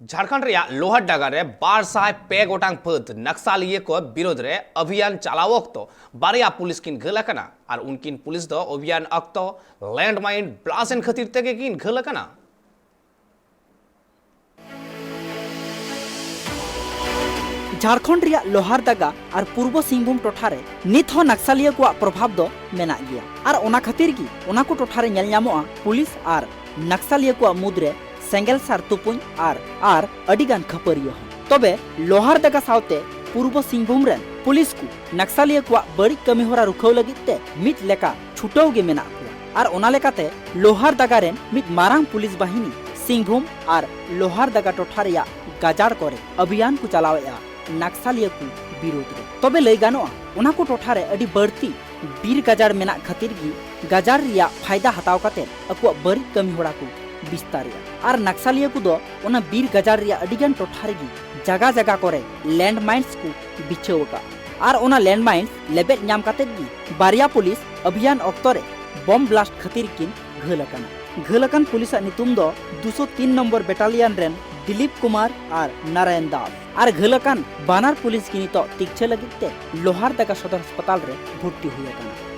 झारखंड लोहारडागा रे 1200 गोटांग पद नक्सलिये को विरोध रे अभियान चलाव अक्तो बारिया पुलिस किन घलकना और उनकिन पुलिस दो अभियान अक्तो लैंडमाइन ब्लासन खातिर तेगे किन घलकना। झारखंड लोहारदागा और पूर्व सिंहभूम टोठारे नित हो नक्सलिया को प्रभाव दो मेना गया और ओना खातिर की ओना को टोठारे नेल ᱧᱟᱢᱚᱜᱼᱟ पुलिस और नक्सलिया को मुद्रे सेंगेल सार तुपुन और अडिगान खपरिया तबे लोहारदागा सावते पूर्व सिंहभूम रेन पुलिस को नक्सलिया को बड़ी कमी होरा रुखाव लगिते मित लेका छुटाव गे मेना और ओना लेकाते लोहारदागा रेन मित मारांग पुलिस बाहिनी सिंहभूम और लोहारदागा टोठारिया गाजार करे अभियान को चलावेया नक्सलिया को विरोध रे तबे लई गानोआ ओना को टोठारे अडी बड़ती बीर गाजार मेना खातिर गी गाजार रिया फायदा हताव काते अको बड़ी कमी होड़ा को विस्तारिया और नक्सलिया को दो ओना बीर गाजार रिया अडिगान टोठारे गी जगह जगह करे लैंडमाइन्स को बिछावका और ओना लैंडमाइन्स लेबेट ᱧᱟᱢ काते गी बारिया पुलिस अभियान अक्तरे बम ब्लास्ट खातिर किन घलकन पुलिस नितुम दो 203 number battalion rain Dilip Kumar और नारायण दास और घलकन बानार पुलिस की नितो तीक्षे लगिते लोहारदागा सदर अस्पताल रे भर्ती हुई।